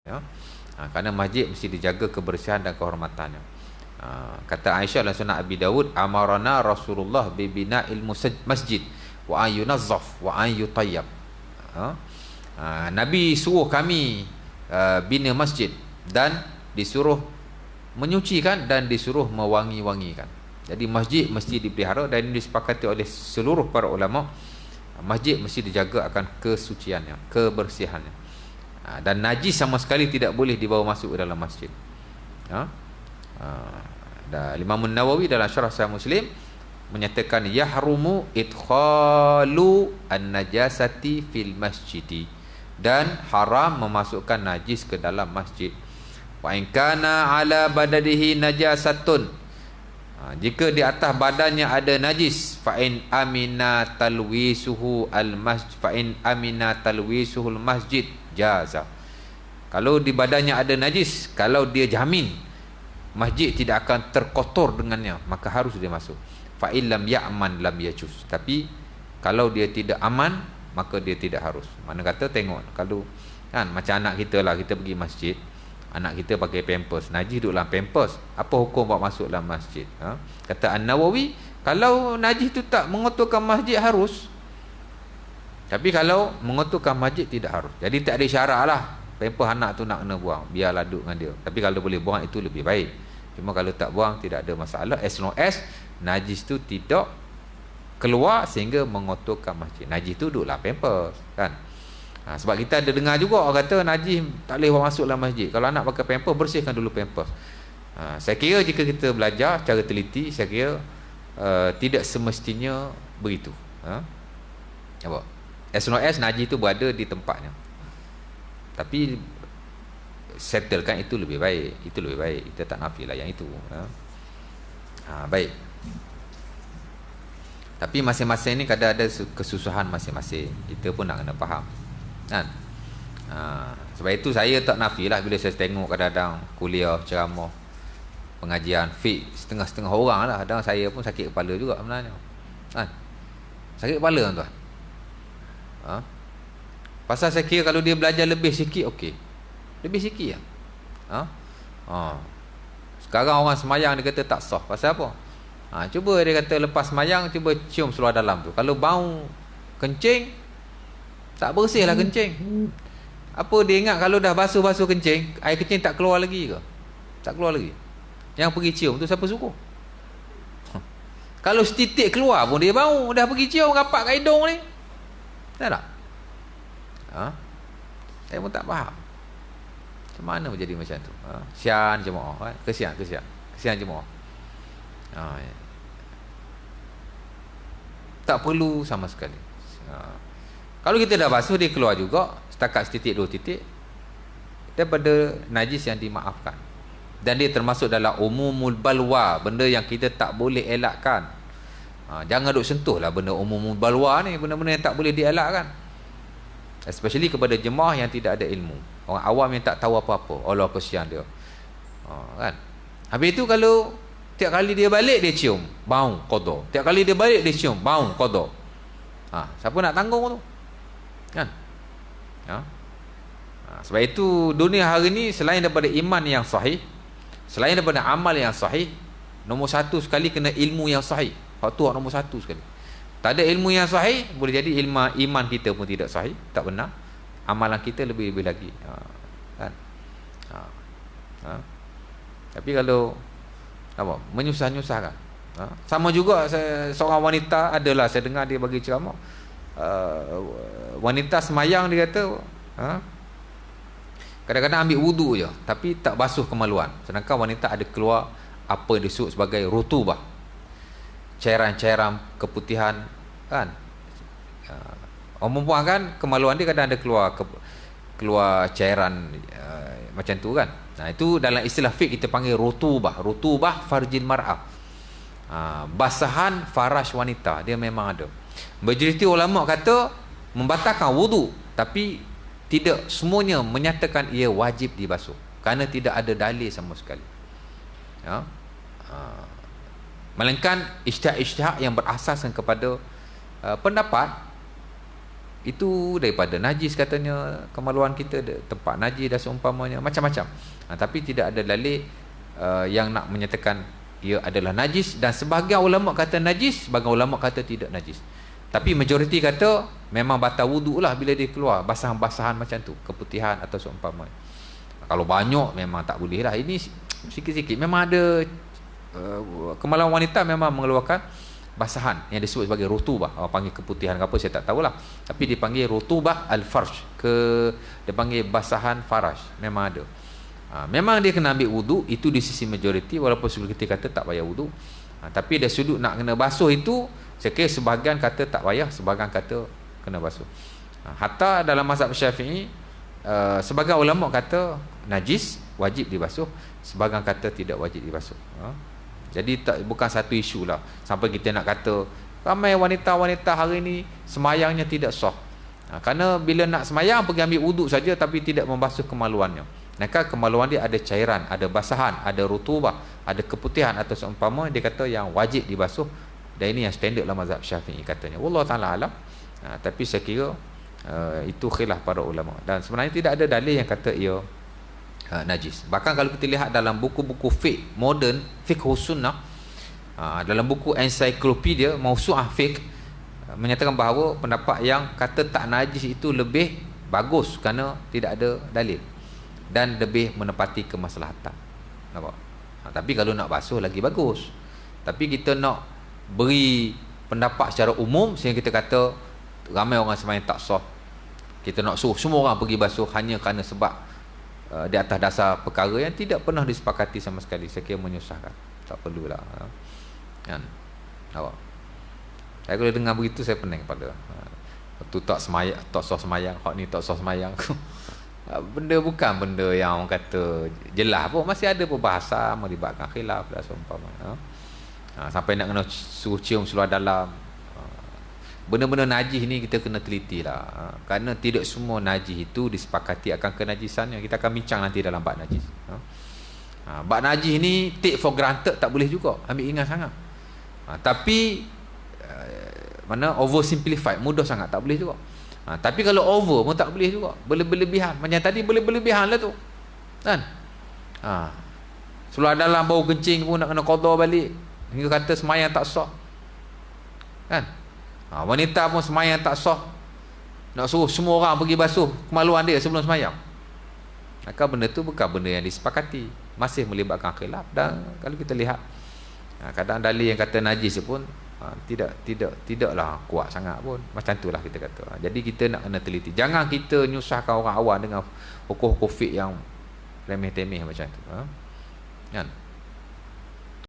ya. Kerana masjid mesti dijaga kebersihan dan kehormatannya. Kata Aisyah dalam Sunan Abi Dawud, amarana Rasulullah bi bina'il masjid wa an yunazzaf wa an yutayyab. Nabi suruh kami bina masjid dan disuruh menyucikan dan disuruh mewangi-wangikan. Jadi masjid mesti dipelihara dan disepakati oleh seluruh para ulama, masjid mesti dijaga akan kesuciannya, kebersihannya. Dan najis sama sekali tidak boleh dibawa masuk ke dalam masjid. Dan Imam Nawawi dalam Syarah Sahih Muslim menyatakan yahrumu idkhalu an-najasati fil masjidi, dan haram memasukkan najis ke dalam masjid. Wa in kana ala badanihi najasatun, jika di atas badannya ada najis, fa in amina talwisuhu al-masjid, fa in amina talwisuhu al-masjid jaza. Kalau di badannya ada najis, kalau dia jamin masjid tidak akan terkotor dengannya, maka harus dia masuk. Fa illam ya'man lam yajuz. Tapi kalau dia tidak aman, maka dia tidak harus. Mana kata tengok, kalau kan macam anak kita lah, kita pergi masjid, anak kita pakai pampers, najis duduk dalam pampers, apa hukum buat masuk dalam masjid? Kata An-Nawawi, kalau najis tu tak mengotorkan masjid harus. Tapi kalau mengotorkan masjid tidak harus. Jadi tak ada syarat lah pampers anak tu nak kena buang, biarlah duduk dengan dia. Tapi kalau boleh buang itu lebih baik. Cuma kalau tak buang tidak ada masalah, as long as najis tu tidak keluar sehingga mengotorkan masjid. Najis tu duduklah pampers kan. Sebab kita ada dengar juga orang kata najis tak boleh masuk dalam masjid. Kalau anak pakai pampers, bersihkan dulu pampers. Saya kira jika kita belajar secara teliti, saya kira tidak semestinya begitu. Apa? As long as najis itu berada di tempatnya. Tapi settlekan itu lebih baik. Itu lebih baik. Kita tak nafilah yang itu. Baik. Tapi masing-masing ni kadang ada kesusahan masing-masing. Kita pun nak kena faham. Kan? Sebab itu saya tak nafilah bila saya tengok kadang-kadang kuliah, ceramah, pengajian fiqh, setengah-setengah orang lah. Dan saya pun sakit kepala juga sebenarnya. Kan? Sakit kepala tuan. Pasal saya kira kalau dia belajar lebih sikit, okey. Lebih sikit lah. Sekarang orang semayang dia kata tak sah. Pasal apa? Cuba dia kata lepas semayang, cuba cium seluar dalam tu. Kalau bau kencing, tak bersih lah kencing. Apa dia ingat kalau dah basuh-basuh kencing, air kencing tak keluar lagi ke? Tak keluar lagi. Yang pergi cium tu siapa suruh? Kalau setitik keluar pun dia bau, dah pergi cium rapat kat hidung ni. Tak tak? Saya pun tak faham. Macam mana menjadi macam tu? Kesian jemaah kan? Kesian jemaah. Tak perlu sama sekali. Kalau kita dah basuh, dia keluar juga setakat setitik 2 titik daripada najis yang dimaafkan. Dan dia termasuk dalam umumul balwa, benda yang kita tak boleh elakkan. Jangan duk sentuh lah benda umumul balwa ni, benda-benda yang tak boleh dielakkan. Especially kepada jemaah yang tidak ada ilmu, orang awam yang tak tahu apa-apa. Allah kesian dia. Kan? Habis itu kalau tiap kali dia balik dia cium, bau qada. Tiap kali dia balik dia cium, bau qada. Siapa nak tanggung tu? Kan? Sebab itu dunia hari ni selain daripada iman yang sahih, selain daripada amal yang sahih, nombor satu sekali kena ilmu yang sahih. Hak tu nombor satu sekali. Tak ada ilmu yang sahih, boleh jadi iman kita pun tidak sahih, tak benar. Amalan kita lebih-lebih lagi. Kan? Tapi kalau apa, menyusah-nyusahkan. Sama juga seorang wanita, adalah saya dengar dia bagi ceramah, wanita semayang dia kata kadang-kadang ambil wudu je tapi tak basuh kemaluan, sedangkan wanita ada keluar apa disebut sebagai rutubah, cairan-cairan keputihan kan. Orang perempuan kan kemaluan dia kadang ada keluar cairan macam tu kan. Itu dalam istilah fiqh kita panggil rutubah farjil mar'ah. Basahan faraj wanita dia memang ada. Majoriti ulama kata membatalkan wudu, tapi tidak semuanya menyatakan ia wajib dibasuh kerana tidak ada dalil sama sekali. Melainkan ijtihad yang berasaskan kepada pendapat itu daripada najis katanya, kemaluan kita tempat najis dan seumpamanya, macam-macam. Tapi tidak ada dalil yang nak menyatakan ia adalah najis, dan sebahagian ulama kata najis, sebahagian ulama kata tidak najis. Tapi majoriti kata memang batal wuduk lah bila dia keluar basahan-basahan macam tu, keputihan atau seumpamanya. Kalau banyak memang tak boleh lah. Ini sikit-sikit memang ada kemaluan wanita memang mengeluarkan basahan yang disebut sebagai rutubah. Orang panggil keputihan ke apa saya tak tahulah, tapi dipanggil rutubah al-farj, dia panggil basahan faraj, memang ada. Memang dia kena ambil wuduk, itu di sisi majoriti, walaupun sebelum kita kata tak payah wuduk. Tapi ada sudut nak kena basuh itu, saya kira sebahagian kata tak payah, sebahagian kata kena basuh. Hatta dalam mazhab Syafi'i, sebahagian ulama kata najis wajib dibasuh, sebahagian kata tidak wajib dibasuh. Jadi bukan satu isu lah sampai kita nak kata ramai wanita-wanita hari ni semayangnya tidak sah. Kerana bila nak semayang pergi ambil wuduk saja tapi tidak membasuh kemaluannya. Maka kemaluan dia ada cairan, ada basahan, ada rutubah, ada keputihan atau seumpama, dia kata yang wajib dibasuh. Dan ini yang standard lah mazhab Syafi'i katanya. Wallahu ta'ala alam. Tapi saya kira itu khilaf para ulama, dan sebenarnya tidak ada dalil yang kata ia najis. Bahkan kalau kita lihat dalam buku-buku fiqh moden, fiqh sunnah, dalam buku ensiklopedia Mawsu'ah Fiqh, menyatakan bahawa pendapat yang kata tak najis itu lebih bagus kerana tidak ada dalil dan lebih menepati kemaslahatan. Nampak? Tapi kalau nak basuh lagi bagus. Tapi kita nak beri pendapat secara umum sehingga kita kata ramai orang sembahyang tak sah, kita nak suruh semua orang pergi basuh hanya kerana sebab di atas dasar perkara yang tidak pernah disepakati sama sekali. Saya kira menyusahkan, tak perlulah kan. Nampak? Saya kalau dengar begitu saya pening kepala. Tu tak semayang, tak sah semayang, hak ni tak sah semayang. Benda bukan benda yang orang kata jelas pun, masih ada perbahasan melibatkan khilaf dan seumpamanya. Sampai nak kena suruh cium seluar dalam. Benda-benda najis ni kita kena teliti lah. Kerana tidak semua najis itu disepakati akan kenajisannya. Kita akan bincang nanti dalam bab najis. Bab najis ni take for granted tak boleh juga, ambil ingat sangat. Tapi mana oversimplified, mudah sangat tak boleh juga. Tapi kalau over pun tak boleh juga, berlebihan. Macam tadi berlebihan lah tu kan. Seluar dalam bau kencing pun nak kena qada balik, hingga kata semayang tak sah kan. Wanita pun semayang tak sah, nak suruh semua orang pergi basuh kemaluan dia sebelum semayang. Maka benda tu bukan benda yang disepakati, masih melibatkan khilaf. Dan kalau kita lihat kadang dalil yang kata najis pun tidaklah kuat sangat pun. Macam itulah kita kata. Jadi kita nak kena teliti. Jangan kita nyusahkan orang awam dengan hukum-hukum fiqh yang remeh-temeh macam tu. Kan?